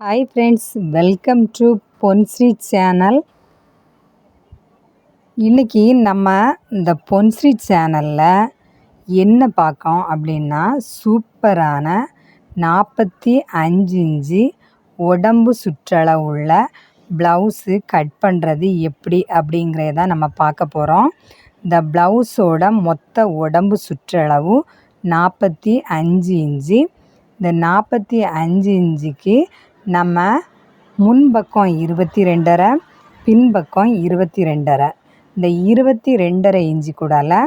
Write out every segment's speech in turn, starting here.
Hi friends, welcome to Ponsri channel. இன்றைக்கி நம்ம இந்த பொன்ஸ்ரீ சேனலில் என்ன பார்க்கோம் அப்படின்னா, சூப்பரான 45 இன்ச்சு உடம்பு சுற்றளவுள்ள ப்ளவுஸு கட் பண்ணுறது எப்படி அப்படிங்கிறத நம்ம பார்க்க போகிறோம். இந்த ப்ளவுஸோட மொத்த உடம்பு சுற்றளவு 45 இன்ச்சு. இந்த 45 இன்ச்சுக்கு நம்ம முன்பக்கம் 22.5, பின்பக்கம் 22.5. இந்த 22.5 இன்ச்சு கூடால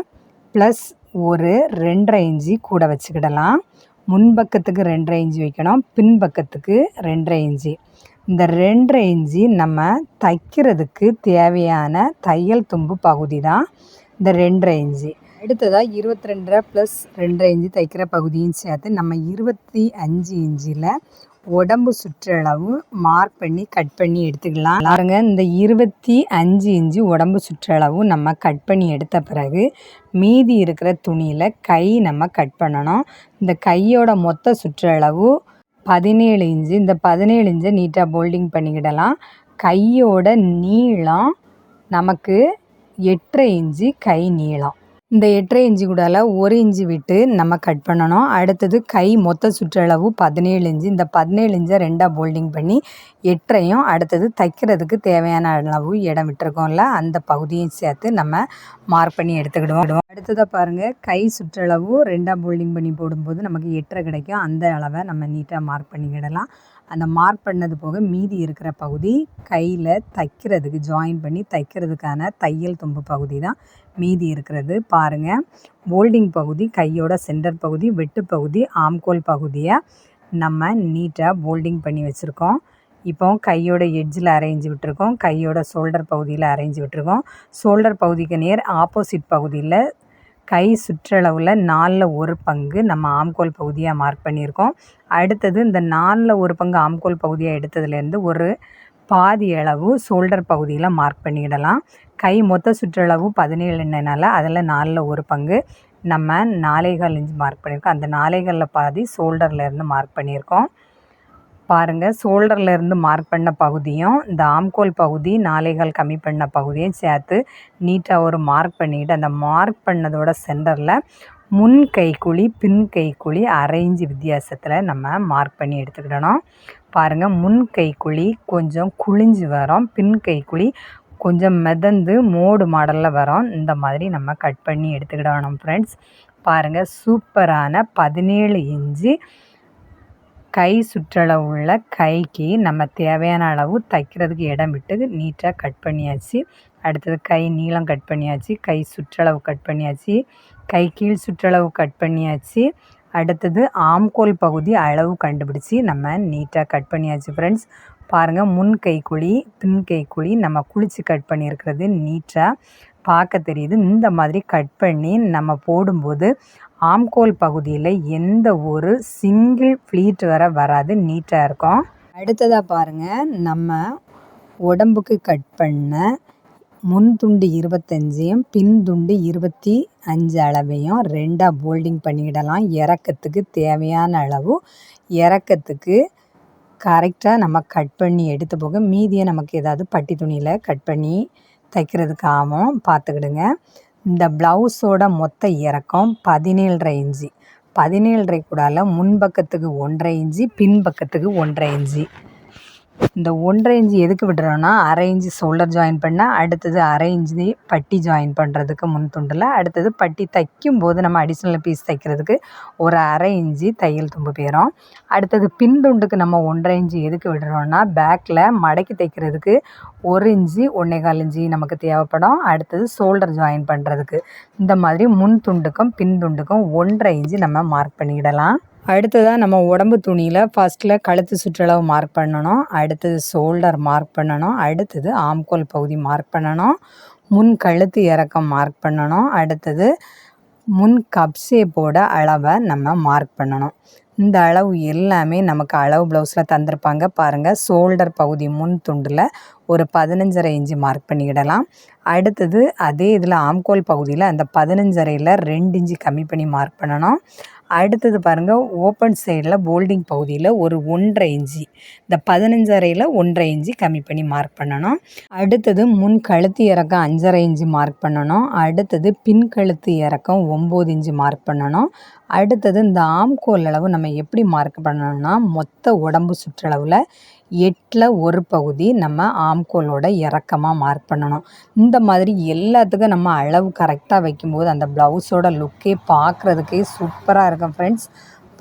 ப்ளஸ் ஒரு 2.5 இன்ச்சு கூட வச்சுக்கிடலாம். முன்பக்கத்துக்கு 2.5 இன்ச்சு வைக்கணும், பின்பக்கத்துக்கு 2.5 இன்ச்சு. இந்த 2.5 இன்ச்சு நம்ம தைக்கிறதுக்கு தேவையான தையல் தும்பு பகுதி தான் இந்த 2.5 இன்ச்சு. அடுத்ததாக 22.5 ப்ளஸ் 2.5 இன்ச்சு தைக்கிற பகுதியும் சேர்த்து நம்ம 25 இன்ச்சில் உடம்பு சுற்றளவு மார்க் பண்ணி கட் பண்ணி எடுத்துக்கலாம். பாருங்க, இந்த 25 இன்ச்சு உடம்பு சுற்றளவு நம்ம கட் பண்ணி எடுத்த பிறகு மீதி இருக்கிற துணியில் கை நம்ம கட் பண்ணணும். இந்த கையோட மொத்த சுற்றளவு 17 இன்ச்சு. இந்த 17 இன்ச்சை நீட்டாக போல்டிங் பண்ணிக்கிடலாம். கையோட நீளம் நமக்கு 8.5 இன்ச்சு கை நீளம். இந்த 8.5 இன்ச்சு கூடால 1 இன்ச்சு விட்டு நம்ம கட் பண்ணணும். அடுத்தது கை மொத்த சுற்றளவு 17 இன்ச்சு. இந்த 17 இன்ச்சை 2ஆக போல்டிங் பண்ணி 8.5ஐயும் அடுத்தது தைக்கிறதுக்கு தேவையான அளவு இடம் விட்டுருக்கோம்ல, அந்த பகுதியும் சேர்த்து நம்ம மார்க் பண்ணி எடுத்துக்கிடுவோம். அடுத்ததாக பாருங்கள், கை சுற்றளவு 2ஆக போல்டிங் பண்ணி போடும்போது நமக்கு 8.5 கிடைக்கும். அந்த அளவை நம்ம நீட்டாக மார்க் பண்ணிக்கிடலாம். அந்த மார்க் பண்ணது போக மீதி இருக்கிற பகுதி கையில் தைக்கிறதுக்கு ஜாயின் பண்ணி தைக்கிறதுக்கான தையல் தும்பு பகுதி தான் மீதி இருக்கிறது. பாருங்கள், போல்டிங் பகுதி கையோட சென்டர் பகுதி, வெட்டு பகுதி, ஆம்கோல் பகுதியை நம்ம நீட்டாக போல்டிங் பண்ணி வச்சுருக்கோம். இப்போ கையோட எட்ஜில் அரைஞ்சி விட்டுருக்கோம், கையோட ஷோல்டர் பகுதியில் அரைஞ்சி விட்டுருக்கோம். ஷோல்டர் பகுதிக்கு நேர் ஆப்போசிட் பகுதியில் கை சுற்றளவில் 4/1 பங்கு நம்ம ஆம்கோல் பகுதியாக மார்க் பண்ணியிருக்கோம். அடுத்தது இந்த 4/1 பங்கு ஆம்கோல் பகுதியாக எடுத்ததுலேருந்து ஒரு பாதி அளவு ஷோல்டர் பகுதியில் மார்க் பண்ணிக்கிடலாம். கை மொத்த சுற்றளவு 17னால அதில் 4/1 பங்கு நம்ம 4.25 இன்ச்சு மார்க் பண்ணியிருக்கோம். அந்த 4.25 பாதி ஷோல்டர்லேருந்து மார்க் பண்ணியிருக்கோம். பாருங்கள், ஷோல்டர்லேருந்து மார்க் பண்ண பகுதியும் இந்த ஆம்கோல் பகுதி 4.25 கம்மி பண்ண பகுதியும் சேர்த்து நீட்டாக ஒரு மார்க் பண்ணிக்கிட்டு அந்த மார்க் பண்ணதோட சென்டரில் முன் கைக்குழி பின் கைக்குழி 1/2 இன்ச்சு வித்தியாசத்தில் நம்ம மார்க் பண்ணி எடுத்துக்கிடணும். பாருங்கள், முன் கைக்குழி கொஞ்சம் குழிஞ்சு வரும், பின் கைக்குழி கொஞ்சம் மிதந்து மோடு மாடலில் வரும். இந்த மாதிரி நம்ம கட் பண்ணி எடுத்துக்கிடணும் ஃப்ரெண்ட்ஸ். பாருங்கள், சூப்பரான 17 இன்ச்சு கை சுற்றளவு உள்ள கைக்கு நம்ம தேவையான அளவு தைக்கிறதுக்கு இடம் விட்டு நீட்டாக கட் பண்ணியாச்சு. அடுத்தது கை நீளம் கட் பண்ணியாச்சு, கை சுற்றளவு கட் பண்ணியாச்சு, கை கீழ் சுற்றளவு கட் பண்ணியாச்சு. அடுத்தது ஆம்கோல் பகுதி அளவு கண்டுபிடிச்சி நம்ம நீட்டாக கட் பண்ணியாச்சு ஃப்ரெண்ட்ஸ். பாருங்கள், முன் கைக்குழி பின் கைக்குழி நம்ம குளித்து கட் பண்ணியிருக்கிறது நீட்டாக பார்க்க தெரியுது. இந்த மாதிரி கட் பண்ணி நம்ம போடும்போது ஆம்கோல் பகுதியில் எந்த ஒரு சிங்கிள் ஃப்ளீட் வராது, நீட்டாக இருக்கும். அடுத்ததாக பாருங்கள், நம்ம உடம்புக்கு கட் பண்ண முன் துண்டு 25ஐயும் பின் துண்டு 25 அளவையும் 2ஆக போல்டிங் பண்ணிக்கிடலாம். இறக்கத்துக்கு தேவையான அளவு இறக்கத்துக்கு கரெக்டாக நம்ம கட் பண்ணி எடுத்து போக மீதியை நமக்கு ஏதாவது பட்டி துணியில் கட் பண்ணி தைக்கிறதுக்கு ஆகும், பார்த்துக்கிடுங்க. இந்த ப்ளவுஸோட மொத்த இறக்கம் 17.5 இன்ச்சு. 17.5 கூடால முன்பக்கத்துக்கு 1.5 இன்ச்சு, பின்பக்கத்துக்கு 1.5 இன்ச்சு. இந்த 1.5 இன்ச்சு எதுக்கு விடுறோன்னா 1/2 இன்ச்சு ஷோல்டர் ஜாயின் பண்ண, அடுத்தது 1/2 இன்ச்சு பட்டி ஜாயின் பண்ணுறதுக்கு முன் துண்டில், அடுத்தது பட்டி தைக்கும்போது நம்ம அடிஷ்னல் பீஸ் தைக்கிறதுக்கு ஒரு 1/2 இன்ச்சு தையல் தும்பு போயிடும். அடுத்தது பின் துண்டுக்கு நம்ம 1.5 இன்ச்சு எதுக்கு விடுறோன்னா பேக்கில் மடக்கி தைக்கிறதுக்கு 1 இன்ச்சு 1.25 இன்ச்சு நமக்கு தேவைப்படும். அடுத்தது ஷோல்டர் ஜாயின் பண்ணுறதுக்கு. இந்த மாதிரி முன் துண்டுக்கும் பின் துண்டுக்கும் 1.5 இன்ச்சு நம்ம மார்க் பண்ணிக்கிடலாம். அடுத்ததாக நம்ம உடம்பு துணியில் ஃபஸ்ட்டில் கழுத்து சுற்றளவு மார்க் பண்ணணும், அடுத்தது ஷோல்டர் மார்க் பண்ணணும், அடுத்தது ஆம்கோல் பகுதி மார்க் பண்ணணும், முன் கழுத்து இறக்கம் மார்க் பண்ணணும், அடுத்தது முன் கப் ஷேப்போட அளவை நம்ம மார்க் பண்ணணும். இந்த அளவு எல்லாமே நமக்கு அளவு ப்ளவுஸில் தந்திருப்பாங்க. பாருங்கள், ஷோல்டர் பகுதி முன் துண்டில் ஒரு 15.5 இன்ச்சு மார்க் பண்ணிக்கிடலாம். அடுத்தது அதே இதில் ஆம்கோல் பகுதியில் அந்த 15.5ல் 2 இன்ச்சு கம்மி பண்ணி மார்க் பண்ணணும். அடுத்தது பாருங்கள், ஓப்பன் சைடில் போல்டிங் பகுதியில் ஒரு 1.5 இன்ச்சு, இந்த 15.5ல் 1.5 இன்ச்சு கம்மி பண்ணி மார்க் பண்ணணும். அடுத்தது முன் கழுத்து இறக்கம் 5.5 இன்ச்சு மார்க் பண்ணணும். அடுத்தது பின் கழுத்து இறக்கம் 9 இன்ச்சு மார்க் பண்ணணும். அடுத்தது இந்த ஆம்கோல் அளவு நம்ம எப்படி மார்க் பண்ணணும்னா, மொத்த உடம்பு சுற்றளவில் 8ல் 1 பகுதி நம்ம ஆம்கோலோட இறக்கமாக மார்க் பண்ணணும். இந்த மாதிரி எல்லாத்துக்கும் நம்ம அளவு கரெக்டாக வைக்கும்போது அந்த ப்ளவுஸோட லுக்கே பார்க்குறதுக்கே சூப்பராக இருக்கும் ஃப்ரெண்ட்ஸ்.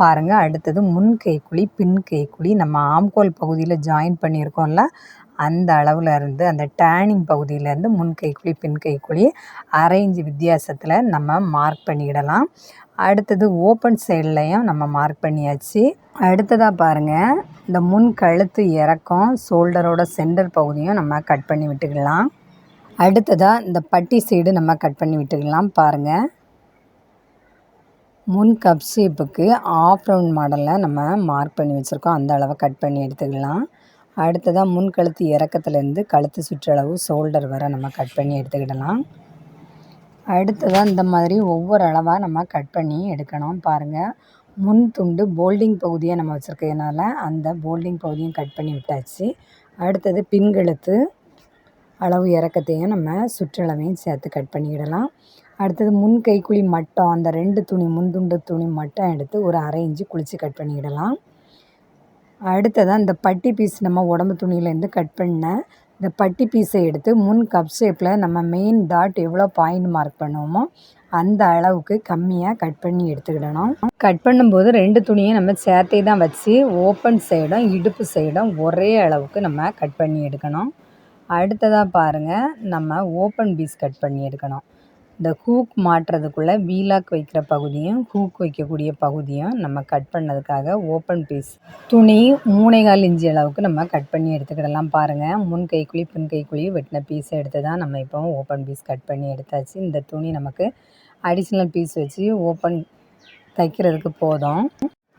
பாருங்கள், அடுத்தது முன் கைக்குழி பின் கைக்குழி நம்ம ஆம்கோல் பகுதியில் ஜாயின் பண்ணியிருக்கோம்ல, அந்த அளவில் இருந்து அந்த டேனிங் பகுதியிலேருந்து முன் கைக்குழி பின் கைக்குழி 1/2 இன்ச்சு வித்தியாசத்தில் நம்ம மார்க் பண்ணிக்கிடலாம். அடுத்தது ஓப்பன் சைட்லையும் நம்ம மார்க் பண்ணியாச்சு. அடுத்ததாக பாருங்கள், இந்த முன் கழுத்து இறக்கம் ஷோல்டரோட சென்டர் பகுதியும் நம்ம கட் பண்ணி விட்டுக்கலாம். அடுத்ததாக இந்த பட்டி சைடு நம்ம கட் பண்ணி விட்டுக்கலாம். பாருங்கள், முன் கப் ஷேப்புக்கு ஆஃப் ரவுண்ட் மாடலில் நம்ம மார்க் பண்ணி வச்சுருக்கோம், அந்த அளவை கட் பண்ணி எடுத்துக்கலாம். அடுத்ததாக முன் கழுத்து இறக்கத்துலேருந்து கழுத்து சுற்றளவு ஷோல்டர் வரை நம்ம கட் பண்ணி எடுத்துக்கிடலாம். அடுத்ததாக இந்த மாதிரி ஒவ்வொரு அளவாக நம்ம கட் பண்ணி எடுக்கணும். பாருங்கள், முன் துண்டு போல்டிங் பகுதியை நம்ம வச்சுருக்கிறதுனால அந்த போல்டிங் பகுதியும் கட் பண்ணி விட்டாச்சு. அடுத்தது பின் கழுத்து அளவு இறக்கத்தையும் நம்ம சுற்றளவையும் சேர்த்து கட் பண்ணிக்கிடலாம். அடுத்தது முன் கைக்குழி மட்டம், அந்த 2 துணி முன் துண்டு துணி மட்டம் எடுத்து ஒரு 1/2 இன்ச்சு குளித்து கட் பண்ணிக்கிடலாம். அடுத்ததாக இந்த பட்டி பீஸ் நம்ம உடம்பு துணியிலேருந்து கட் பண்ண இந்த பட்டி பீஸை எடுத்து முன் கப் ஷேப்பில் நம்ம மெயின் டாட் எவ்வளோ பாயிண்ட் மார்க் பண்ணுவோமோ அந்த அளவுக்கு கம்மியாக கட் பண்ணி எடுத்துக்கிடணும். கட் பண்ணும்போது 2 துணியை நம்ம சேர்த்தே தான் வச்சு ஓப்பன் சைடும் இடுப்பு சைடும் ஒரே அளவுக்கு நம்ம கட் பண்ணி எடுக்கணும். அடுத்ததாக பாருங்கள், நம்ம ஓப்பன் பீஸ் கட் பண்ணி எடுக்கணும். இந்த ஹூக் மாட்டுறதுக்குள்ளே வீலாக் வைக்கிற பகுதியும் ஹூக் வைக்கக்கூடிய பகுதியும் நம்ம கட் பண்ணதுக்காக ஓப்பன் பீஸ் துணி 3.25 இன்ச்சு அளவுக்கு நம்ம கட் பண்ணி எடுத்துக்கிடலாம். பாருங்கள், முன் கைக்குழி பின் கைக்குழி வெட்டின பீஸை எடுத்து தான் நம்ம இப்போ ஓப்பன் பீஸ் கட் பண்ணி எடுத்தாச்சு. இந்த துணி நமக்கு அடிஷ்னல் பீஸ் வச்சு ஓப்பன் தைக்கிறதுக்கு போதும்.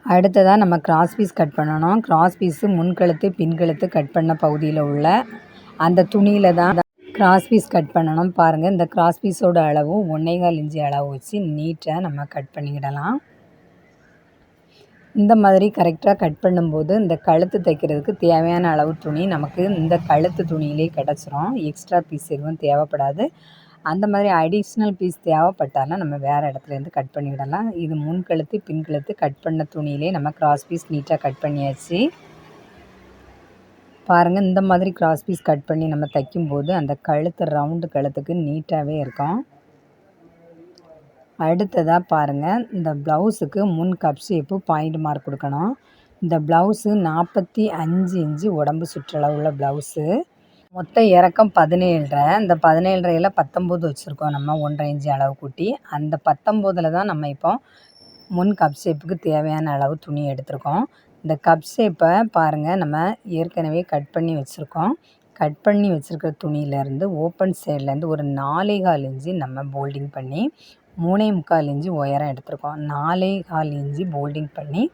அடுத்ததாக நம்ம கிராஸ் பீஸ் கட் பண்ணணும். கிராஸ் பீஸு முன் கழுத்து பின் கழுத்து கட் பண்ண பகுதியில் உள்ள அந்த துணியில் தான் கிராஸ் பீஸ் கட் பண்ணணும். பாருங்கள், இந்த கிராஸ் பீஸோட அளவு 1.25 இன்ச்சு அளவு வச்சு நீட்டாக நம்ம கட் பண்ணிக்கிடலாம். இந்த மாதிரி கரெக்டாக கட் பண்ணும்போது இந்த கழுத்து தைக்கிறதுக்கு தேவையான அளவு துணி நமக்கு இந்த கழுத்து துணியிலே கிடச்சிரும். எக்ஸ்ட்ரா பீஸ் எதுவும் தேவைப்படாது. அந்த மாதிரி அடிஷ்னல் பீஸ் தேவைப்பட்டாலும் நம்ம வேறு இடத்துலேருந்து கட் பண்ணிக்கிடலாம். இது முன் கழுத்து பின் கழுத்து கட் பண்ண துணியிலே நம்ம கிராஸ் பீஸ் நீட்டாக கட் பண்ணியாச்சு. பாருங்கள், இந்த மாதிரி கிராஸ் பீஸ் கட் பண்ணி நம்ம தைக்கும்போது அந்த கழுத்து ரவுண்டு கழுத்துக்கு நீட்டாகவே இருக்கும். அடுத்ததாக பாருங்கள், இந்த ப்ளவுஸுக்கு முன் கப் ஷேப்பு பாயிண்ட் மார்க் கொடுக்கணும். இந்த ப்ளவுஸு 45 இன்ச்சு உடம்பு சுற்றளவு உள்ள ப்ளவுஸு. மொத்த இறக்கம் 17.5. இந்த 17.5ல் 19 வச்சுருக்கோம் நம்ம 1.5 இன்ச்சு அளவு கூட்டி. அந்த 19ல் தான் நம்ம இப்போ முன் கப் ஷேப்புக்கு தேவையான அளவு துணி எடுத்திருக்கோம். இந்த கப் ஷேப்பை பாருங்கள், நம்ம ஏற்கனவே கட் பண்ணி வச்சுருக்கோம். கட் பண்ணி வச்சுருக்கிற துணியிலேருந்து ஓப்பன் சைட்லேருந்து ஒரு 4.25 இன்ச்சு நம்ம போல்டிங் பண்ணி 3.25 இன்ச்சு உயரம் எடுத்திருக்கோம். 4.25 இன்ச்சு போல்டிங் பண்ணி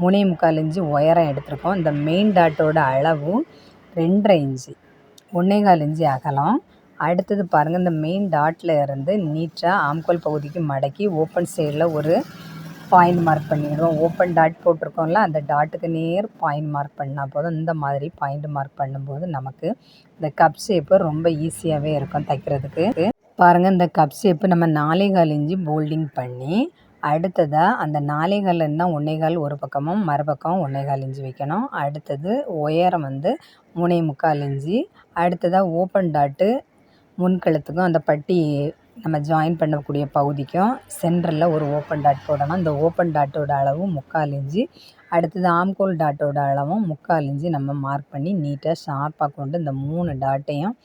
3.25 இன்ச்சு உயரம் எடுத்திருக்கோம். இந்த மெயின் டாட்டோட அளவு 2.5 இன்ச்சு 1.25 இன்ச்சு அகலம். அடுத்தது பாருங்கள், இந்த மெயின் டாட்டில் இருந்து நீட்டாக ஆம்கோல் பகுதிக்கு மடக்கி ஓப்பன் சைடில் ஒரு பாயிண்ட் மார்க் பண்ணிடுவோம். ஓப்பன் டாட் போட்டிருக்கோம்ல, அந்த டாட்டுக்கு நேர் பாயிண்ட் மார்க் பண்ணால் போதும். இந்த மாதிரி பாயிண்ட் மார்க் பண்ணும்போது நமக்கு இந்த கப் ஷேப்பு ரொம்ப ஈஸியாகவே இருக்கும் தைக்கிறதுக்கு. பாருங்கள், இந்த கப் ஷேப்பு நம்ம 4.25 இன்ச்சு போல்டிங் பண்ணி அடுத்ததாக அந்த 4.25 இருந்தால் 1.25 ஒரு பக்கமும் மறுபக்கம் 1.25 இன்ச்சு வைக்கணும். அடுத்தது உயரம் 3.25 இன்ச்சு. அடுத்ததாக ஓப்பன் டாட்டு முன்கழுத்துக்கும் அந்த பட்டி நம்ம ஜாயின் பண்ணக்கூடிய பகுதிக்கும் சென்டரில் ஒரு ஓப்பன் டாட் போடணும். இந்த ஓப்பன் டாட்டோட அளவு 3/4 இன்ச்சு. அடுத்தது ஆம்கோல் டாட்டோட அளவும் 3/4 இன்ச்சு நம்ம மார்க் பண்ணி நீட்டாக ஷார்ப்பாக கொண்டு இந்த 3 டாட்டையும்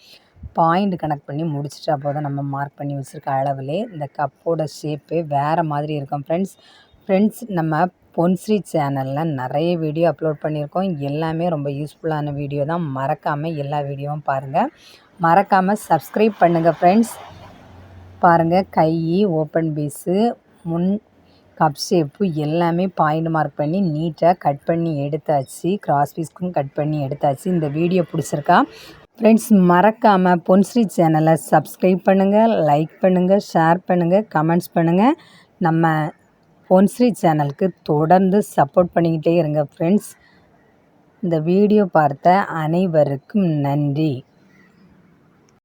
பாயிண்ட் கனெக்ட் பண்ணி முடிச்சிட்டா போதும். நம்ம மார்க் பண்ணி வச்சுருக்க அளவுலே இந்த கப்போட ஷேப்பே வேறு மாதிரி இருக்கும் ஃப்ரெண்ட்ஸ். நம்ம பொன்ஸ்ரீ சேனலில் நிறைய வீடியோ அப்லோட் பண்ணியிருக்கோம். எல்லாமே ரொம்ப யூஸ்ஃபுல்லான வீடியோ தான். மறக்காமல் எல்லா வீடியோவும் பாருங்கள். மறக்காமல் சப்ஸ்கிரைப் பண்ணுங்கள் ஃப்ரெண்ட்ஸ். பாருங்கள், கை ஓப்பன் பீஸு முன் கப் ஷேப்பு எல்லாமே பாயிண்ட் மார்க் பண்ணி நீட்டாக கட் பண்ணி எடுத்தாச்சு. கிராஸ் பீஸ்க்கும் கட் பண்ணி எடுத்தாச்சு. இந்த வீடியோ பிடிச்சிருக்கா ஃப்ரெண்ட்ஸ்? மறக்காமல் பொன்ஸ்ரீ சேனலை சப்ஸ்கிரைப் பண்ணுங்கள், லைக் பண்ணுங்கள், ஷேர் பண்ணுங்கள், கமெண்ட்ஸ் பண்ணுங்கள். நம்ம பொன்ஸ்ரீ சேனலுக்கு தொடர்ந்து சப்போர்ட் பண்ணிக்கிட்டே இருங்க ஃப்ரெண்ட்ஸ். இந்த வீடியோ பார்த்த அனைவருக்கும் நன்றி.